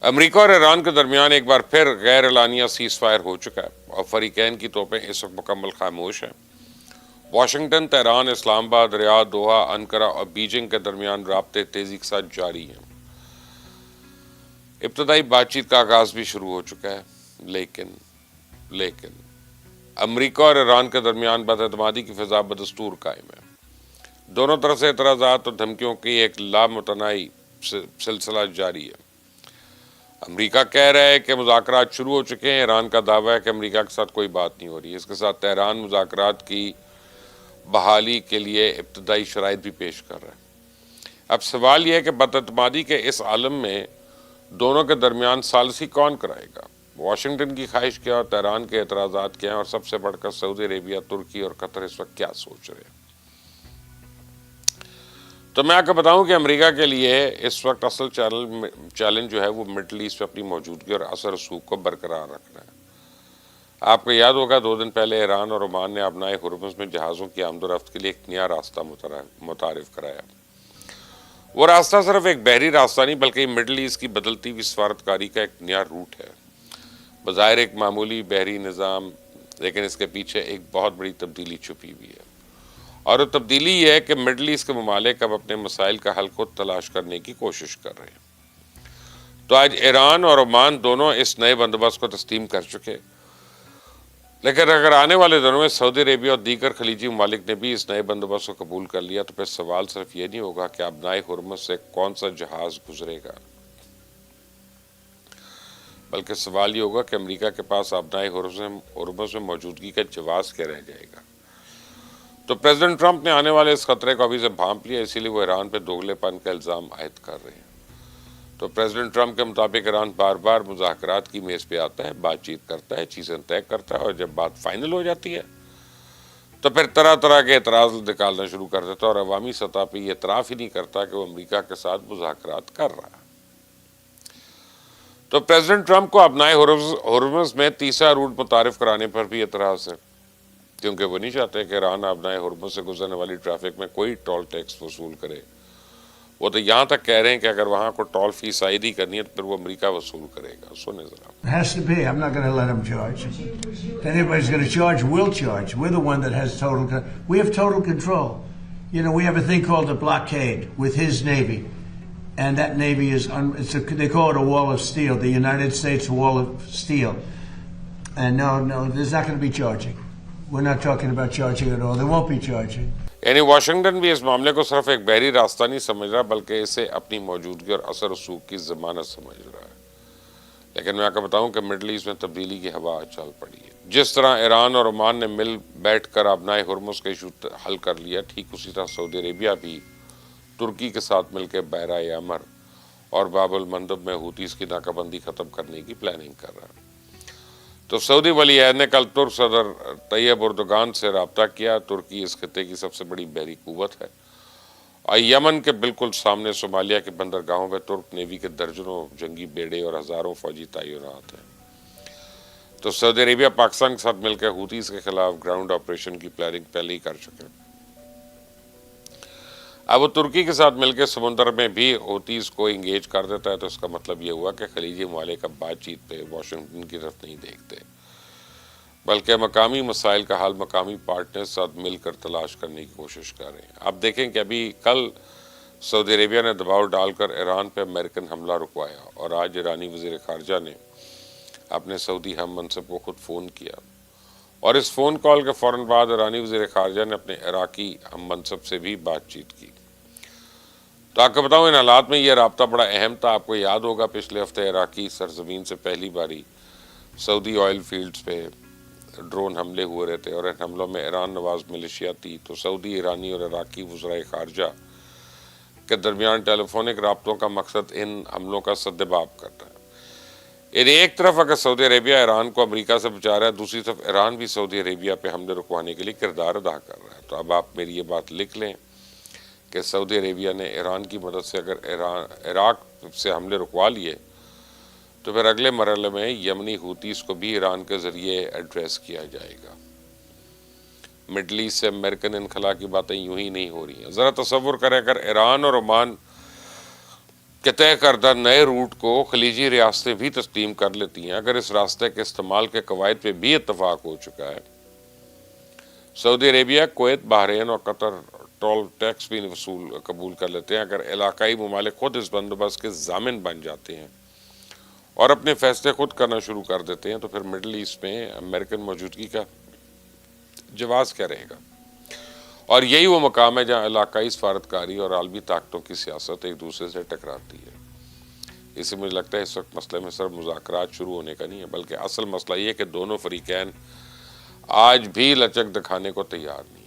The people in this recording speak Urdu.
امریکہ اور ایران کے درمیان ایک بار پھر غیر اعلانیہ سیز فائر ہو چکا ہے اور فریقین کی توپیں اس وقت مکمل خاموش ہیں۔ واشنگٹن، تہران، اسلام آباد، ریاض، دوحہ، انقرہ اور بیجنگ کے درمیان رابطے تیزی کے ساتھ جاری ہیں۔ ابتدائی بات چیت کا آغاز بھی شروع ہو چکا ہے، لیکن امریکہ اور ایران کے درمیان بد اعتمادی کی فضا بدستور قائم ہے۔ دونوں طرف سے اعتراضات اور دھمکیوں کی ایک لامتناہی سلسلہ جاری ہے۔ امریکہ کہہ رہا ہے کہ مذاکرات شروع ہو چکے ہیں۔ ایران کا دعویٰ ہے کہ امریکہ کے ساتھ کوئی بات نہیں ہو رہی ہے۔ اس کے ساتھ تہران مذاکرات کی بحالی کے لیے ابتدائی شرائط بھی پیش کر رہا ہے۔ اب سوال یہ ہے کہ بد اعتمادی کے اس عالم میں دونوں کے درمیان ثالثی کون کرائے گا؟ واشنگٹن کی خواہش کیا اور تہران کے اعتراضات کیا ہیں، اور سب سے بڑھ کر سعودی عربیہ، ترکی اور قطر اس وقت کیا سوچ رہے ہیں؟ تو میں آپ کو بتاؤں کہ امریکہ کے لیے اس وقت اصل چیلنج جو ہے وہ مڈل ایسٹ پہ اپنی موجودگی اور اثر رسوخ کو برقرار رکھنا ہے۔ آپ کو یاد ہوگا 2 دن پہلے ایران اور عمان نے ابنائے ہرمز میں جہازوں کی آمد و رفت کے لیے ایک نیا راستہ متعارف کرایا۔ وہ راستہ صرف ایک بحری راستہ نہیں بلکہ مڈل ایسٹ کی بدلتی ہوئی سفارتکاری کا ایک نیا روٹ ہے۔ بظاہر ایک معمولی بحری نظام، لیکن اس کے پیچھے ایک بہت بڑی تبدیلی چھپی ہوئی ہے، اور وہ تبدیلی یہ ہے کہ مڈل ایسٹ کے ممالک اب اپنے مسائل کا حل خود تلاش کرنے کی کوشش کر رہے ہیں۔ تو آج ایران اور عمان دونوں اس نئے بندوبست کو تسلیم کر چکے، لیکن اگر آنے والے دنوں میں سعودی عربیہ اور دیگر خلیجی ممالک نے بھی اس نئے بندوبست کو قبول کر لیا تو پھر سوال صرف یہ نہیں ہوگا کہ ابنائے ہرمز سے کون سا جہاز گزرے گا، بلکہ سوال یہ ہوگا کہ امریکہ کے پاس ابنائے ہرمز میں موجودگی کا جواز کیا رہ جائے گا۔ تو پریزیڈنٹ ٹرمپ نے آنے والے اس خطرے کو ابھی سے بھانپ لیا، اسی لیے وہ ایران پہ دوگلے پن کا الزام عائد کر رہے ہیں۔ تو پریزیڈنٹ ٹرمپ کے مطابق ایران بار بار مذاکرات کی میز پہ آتا ہے، بات چیت کرتا ہے، چیزیں طے کرتا ہے، اور جب بات فائنل ہو جاتی ہے تو پھر طرح طرح کے اعتراض نکالنا شروع کر دیتا ہے، اور عوامی سطح پہ یہ اعتراف ہی نہیں کرتا کہ وہ امریکہ کے ساتھ مذاکرات کر رہا ہے۔ تو پریزیڈنٹ ٹرمپ کو ابنائے ہرمز میں تیسرا روٹ متعارف کرانے پر بھی اعتراض ہے، کیونکہ وہ نہیں چاہتے کہ ایران ابنائے ہرمز سے گزرنے والی ٹریفک میں کوئی ٹول ٹیکس وصول کرے۔ وہ تو یہاں تک کہہ رہے ہیں کہ اگر وہاں کو ٹول فیس عائدی کرنی ہے تو پھر وہ امریکہ وصول کرے گا۔ سنیں ذرا۔ It has to be. I'm not going to let them charge. If anybody's going to charge, we'll charge. We're the one that has we have total control. You know, we have a thing called a blockade with his Navy. And that Navy is, they call it a wall of steel, the United States wall of steel. And no, there's not going to be charging. We're not talking about charging at all. There won't be charging. یعنی واشنگٹن بھی اس معاملے کو صرف ایک بحری راستہ نہیں سمجھ رہا بلکہ اسے اپنی موجودگی اور اثر رسوخ کی ضمانت سمجھ رہا ہے۔ لیکن میں آپ کو بتاؤں کہ مڈل ایسٹ میں تبدیلی کی ہوا چل پڑی ہے۔ جس طرح ایران اور عمان نے مل بیٹھ کر ابنائے ہرمز کا ایشو حل کر لیا، ٹھیک اسی طرح سعودی عربیہ بھی ترکی کے ساتھ مل کے بحیرہ یمر اور باب المندب میں حوثیز کی ناکہ بندی ختم کرنے کی پلاننگ کر رہا ہے۔ تو سعودی ولی عہد نے کل ترک صدر طیب اردوغان سے رابطہ کیا۔ ترکی اس خطے کی سب سے بڑی بحری قوت ہے، اور یمن کے بالکل سامنے صومالیہ کے بندرگاہوں میں ترک نیوی کے درجنوں جنگی بیڑے اور ہزاروں فوجی تعینات ہیں۔ تو سعودی عربیہ پاکستان کے ساتھ مل کے حوثیز کے خلاف گراؤنڈ آپریشن کی پلاننگ پہلے ہی کر چکے ہیں۔ اب وہ ترکی کے ساتھ مل کے سمندر میں بھی حوثیز کو انگیج کر دیتا ہے، تو اس کا مطلب یہ ہوا کہ خلیجی ممالک اب بات چیت پہ واشنگٹن کی طرف نہیں دیکھتے، بلکہ مقامی مسائل کا حل مقامی پارٹنر ساتھ مل کر تلاش کرنے کی کوشش کر رہے ہیں۔ اب دیکھیں کہ ابھی کل سعودی عربیہ نے دباؤ ڈال کر ایران پہ امریکن حملہ رکوایا، اور آج ایرانی وزیر خارجہ نے اپنے سعودی ہم منصب کو خود فون کیا، اور اس فون کال کے فوراً بعد ایرانی وزیر خارجہ نے اپنے عراقی ہم منصب سے بھی بات چیت کی۔ تو آپ کو بتاؤں ان حالات میں یہ رابطہ بڑا اہم تھا۔ آپ کو یاد ہوگا پچھلے ہفتے عراقی سرزمین سے پہلی باری سعودی آئل فیلڈز پہ ڈرون حملے ہوئے رہے تھے، اور ان حملوں میں ایران نواز ملیشیا تھی۔ تو سعودی، ایرانی اور عراقی وزرائے خارجہ کے درمیان ٹیلی فونک رابطوں کا مقصد ان حملوں کا سدباب کرنا ہے۔ یعنی ایک طرف اگر سعودی عربیہ ایران کو امریکہ سے بچا رہا ہے، دوسری طرف ایران بھی سعودی عربیہ پہ حملے رکوانے کے لیے کردار ادا کر رہا ہے۔ تو اب آپ میری یہ بات لکھ لیں کہ سعودی عربیہ نے ایران کی مدد سے اگر عراق سے حملے رکوا لیے تو پھر اگلے مرحلے میں یمنی حوثیز کو بھی ایران کے ذریعے ایڈریس کیا جائے گا۔ مڈل ایسٹ سے امریکن انخلا کی باتیں یوں ہی نہیں ہو رہی ہیں۔ ذرا تصور کریں اگر ایران اور عمان کہ طے کردہ نئے روٹ کو خلیجی ریاستیں بھی تسلیم کر لیتی ہیں اگر اس راستے کے استعمال کے قواعد پہ بھی اتفاق ہو چکا ہے۔ سعودی عربیہ، کویت، بحرین اور قطر ٹول ٹیکس بھی قبول کر لیتے ہیں اگر علاقائی ممالک خود اس بندوبست کے ضامن بن جاتے ہیں اور اپنے فیصلے خود کرنا شروع کر دیتے ہیں، تو پھر مڈل ایسٹ میں امریکن موجودگی کا جواز کیا رہے گا؟ اور یہی وہ مقام ہے جہاں علاقائی سفارتکاری اور عالمی طاقتوں کی سیاست ایک دوسرے سے ٹکراتی ہے۔ اس سے مجھے لگتا ہے اس وقت مسئلے میں صرف مذاکرات شروع ہونے کا نہیں ہے، بلکہ اصل مسئلہ یہ ہے کہ دونوں فریقین آج بھی لچک دکھانے کو تیار نہیں۔